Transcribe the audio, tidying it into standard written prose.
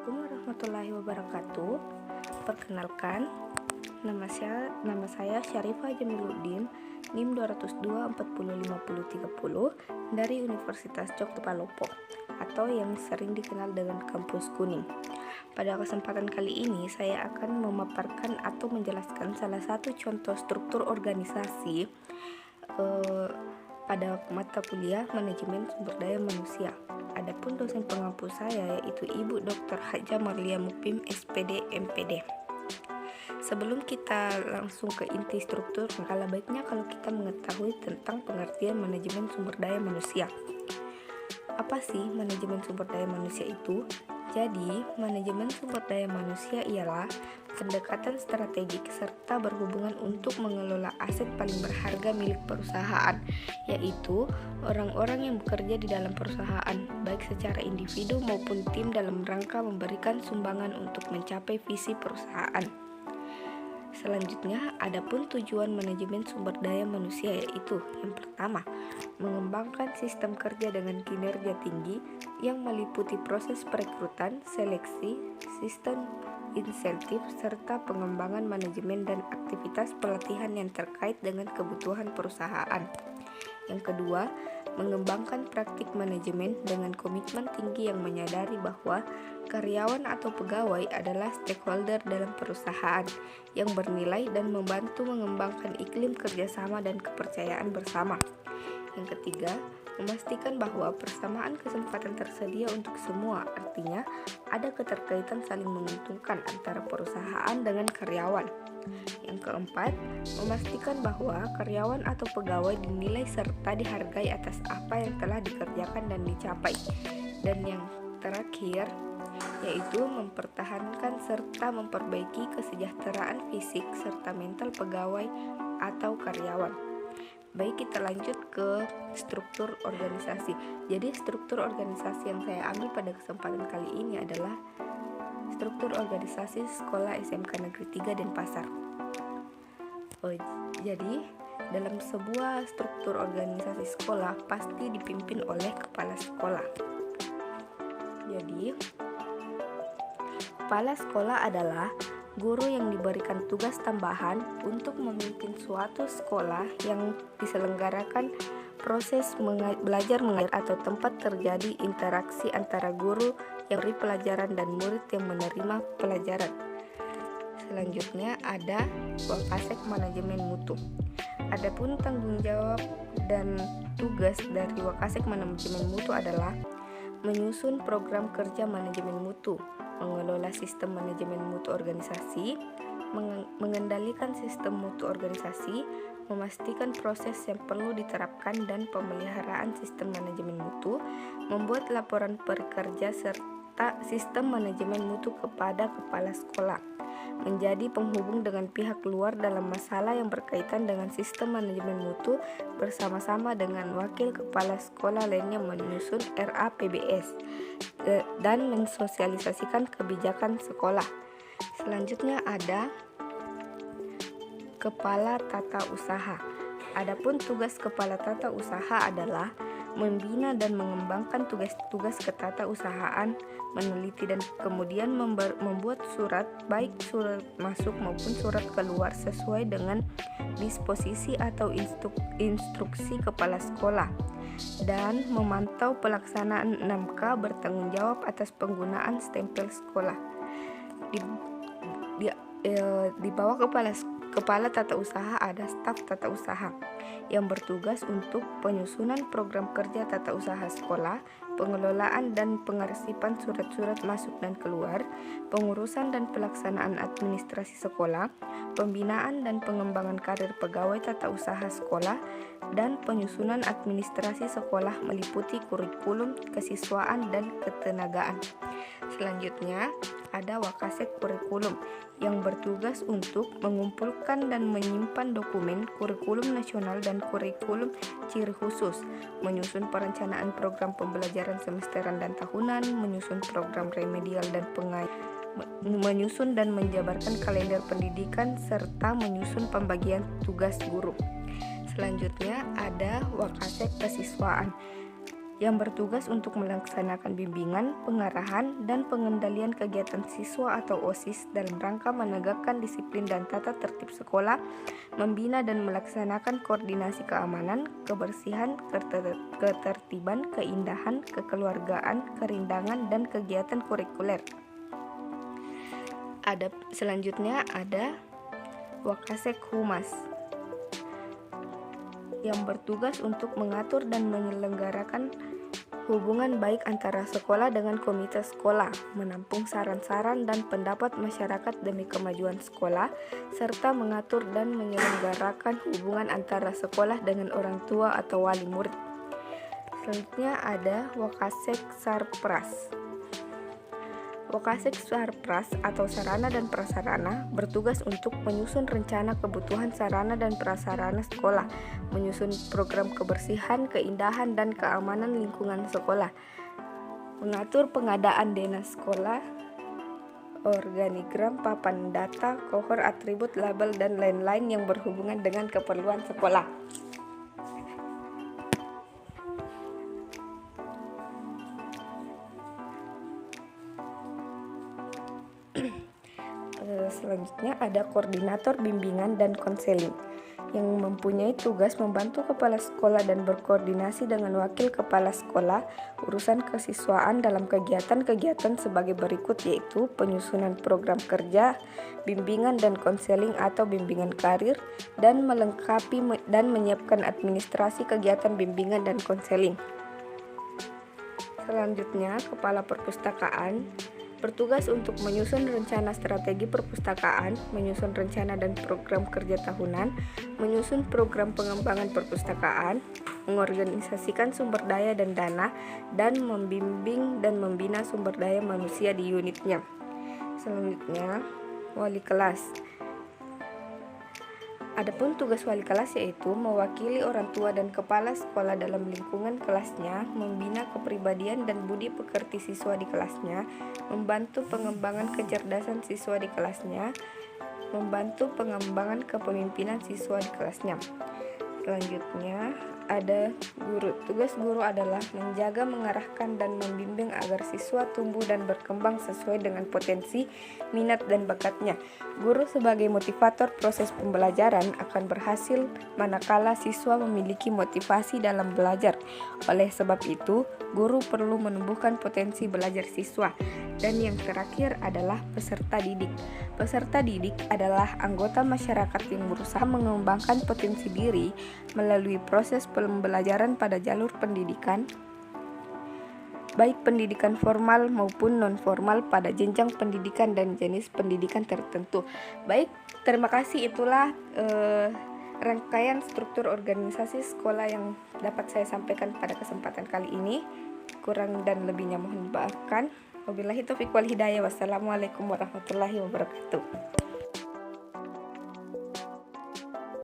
Assalamualaikum warahmatullahi wabarakatuh. Perkenalkan, nama saya Syarifah Jamiluddin, NIM 202405030 dari Universitas Jogja atau yang sering dikenal dengan Kampus Kuning. Pada kesempatan kali ini saya akan memaparkan atau menjelaskan salah satu contoh struktur organisasi pada mata kuliah Manajemen Sumber Daya Manusia. Adapun dosen pengampu saya yaitu Ibu Dr. Haja Marlia Mupim, SPD, MPD. Sebelum kita langsung ke inti struktur, maka baiknya kalau kita mengetahui tentang pengertian manajemen sumber daya manusia. Apa sih manajemen sumber daya manusia itu? Jadi, manajemen sumber daya manusia ialah pendekatan strategik serta berhubungan untuk mengelola aset paling berharga milik perusahaan, yaitu orang-orang yang bekerja di dalam perusahaan, baik secara individu maupun tim dalam rangka memberikan sumbangan untuk mencapai visi perusahaan. Selanjutnya, adapun tujuan manajemen sumber daya manusia yaitu yang pertama, mengembangkan sistem kerja dengan kinerja tinggi yang meliputi proses perekrutan, seleksi, sistem insentif, serta pengembangan manajemen dan aktivitas pelatihan yang terkait dengan kebutuhan perusahaan. Yang kedua, mengembangkan praktik manajemen dengan komitmen tinggi yang menyadari bahwa karyawan atau pegawai adalah stakeholder dalam perusahaan yang bernilai dan membantu mengembangkan iklim kerjasama dan kepercayaan bersama. Yang ketiga, memastikan bahwa persamaan kesempatan tersedia untuk semua, artinya ada keterkaitan saling menguntungkan antara perusahaan dengan karyawan. Yang keempat, memastikan bahwa karyawan atau pegawai dinilai serta dihargai atas apa yang telah dikerjakan dan dicapai. Dan yang terakhir, yaitu mempertahankan serta memperbaiki kesejahteraan fisik serta mental pegawai atau karyawan. Baik, kita lanjut ke struktur organisasi. Jadi struktur organisasi yang saya ambil pada kesempatan kali ini adalah struktur organisasi sekolah SMK Negeri 3 Denpasar. Jadi dalam sebuah struktur organisasi sekolah pasti dipimpin oleh kepala sekolah. Jadi kepala sekolah adalah guru yang diberikan tugas tambahan untuk memimpin suatu sekolah yang diselenggarakan proses belajar mengajar atau tempat terjadi interaksi antara guru yang beri pelajaran dan murid yang menerima pelajaran. Selanjutnya ada Wakasek Manajemen Mutu. Adapun tanggung jawab dan tugas dari Wakasek Manajemen Mutu adalah menyusun program kerja manajemen mutu, mengelola sistem manajemen mutu organisasi, mengendalikan sistem mutu organisasi, memastikan proses yang perlu diterapkan dan pemeliharaan sistem manajemen mutu, membuat laporan pekerja serta sistem manajemen mutu kepada kepala sekolah, menjadi penghubung dengan pihak luar dalam masalah yang berkaitan dengan sistem manajemen mutu bersama-sama dengan wakil kepala sekolah lainnya menyusun RAPBS dan mensosialisasikan kebijakan sekolah. Selanjutnya ada Kepala Tata Usaha. Adapun tugas Kepala Tata Usaha adalah membina dan mengembangkan tugas-tugas ketatausahaan, meneliti dan kemudian membuat surat, baik surat masuk maupun surat keluar sesuai dengan disposisi atau instruksi kepala sekolah, dan memantau pelaksanaan 6K, bertanggung jawab atas penggunaan stempel sekolah. Di bawah kepala tata usaha ada staf tata usaha yang bertugas untuk penyusunan program kerja tata usaha sekolah, pengelolaan dan pengarsipan surat-surat masuk dan keluar, pengurusan dan pelaksanaan administrasi sekolah, pembinaan dan pengembangan karir pegawai tata usaha sekolah, dan penyusunan administrasi sekolah meliputi kurikulum, kesiswaan, dan ketenagaan. Selanjutnya ada Wakasek Kurikulum yang bertugas untuk mengumpulkan dan menyimpan dokumen kurikulum nasional dan kurikulum ciri khusus, menyusun perencanaan program pembelajaran semesteran dan tahunan, menyusun program remedial dan menyusun dan menjabarkan kalender pendidikan, serta menyusun pembagian tugas guru. Selanjutnya ada Wakasek Kesiswaan yang bertugas untuk melaksanakan bimbingan, pengarahan, dan pengendalian kegiatan siswa atau OSIS dalam rangka menegakkan disiplin dan tata tertib sekolah, membina dan melaksanakan koordinasi keamanan, kebersihan, ketertiban, keindahan, kekeluargaan, kerindangan, dan kegiatan kurikuler. Selanjutnya ada Wakasek Humas yang bertugas untuk mengatur dan menyelenggarakan hubungan baik antara sekolah dengan komite sekolah, menampung saran-saran dan pendapat masyarakat demi kemajuan sekolah, serta mengatur dan menyelenggarakan hubungan antara sekolah dengan orang tua atau wali murid. Selanjutnya ada Wakasek Sarpras. Wakasek Sarpras atau Sarana dan Prasarana bertugas untuk menyusun rencana kebutuhan sarana dan prasarana sekolah, menyusun program kebersihan, keindahan, dan keamanan lingkungan sekolah, mengatur pengadaan dana sekolah, organigram, papan data, kohor, atribut, label, dan lain-lain yang berhubungan dengan keperluan sekolah. Selanjutnya ada koordinator bimbingan dan konseling yang mempunyai tugas membantu kepala sekolah dan berkoordinasi dengan wakil kepala sekolah urusan kesiswaan dalam kegiatan-kegiatan sebagai berikut, yaitu penyusunan program kerja, bimbingan dan konseling atau bimbingan karir, dan melengkapi dan menyiapkan administrasi kegiatan bimbingan dan konseling. Selanjutnya, kepala perpustakaan bertugas untuk menyusun rencana strategi perpustakaan, menyusun rencana dan program kerja tahunan, menyusun program pengembangan perpustakaan, mengorganisasikan sumber daya dan dana, dan membimbing dan membina sumber daya manusia di unitnya. Selanjutnya, wali kelas. Adapun tugas wali kelas yaitu mewakili orang tua dan kepala sekolah dalam lingkungan kelasnya, membina kepribadian dan budi pekerti siswa di kelasnya, membantu pengembangan kecerdasan siswa di kelasnya, membantu pengembangan kepemimpinan siswa di kelasnya. Selanjutnya ada guru. Tugas guru adalah menjaga, mengarahkan, dan membimbing agar siswa tumbuh dan berkembang sesuai dengan potensi, minat, dan bakatnya. Guru sebagai motivator proses pembelajaran akan berhasil manakala siswa memiliki motivasi dalam belajar. Oleh sebab itu, guru perlu menumbuhkan potensi belajar siswa. Dan yang terakhir adalah peserta didik. Peserta didik adalah anggota masyarakat yang berusaha mengembangkan potensi diri melalui proses pembelajaran pada jalur pendidikan, baik pendidikan formal maupun non-formal pada jenjang pendidikan dan jenis pendidikan tertentu. Baik, terima kasih. Itulah rangkaian struktur organisasi sekolah yang dapat saya sampaikan pada kesempatan kali ini. Kurang dan lebihnya mohon dimaafkan. Wabillahi taufiq wal hidayah. Wassalamualaikum warahmatullahi wabarakatuh.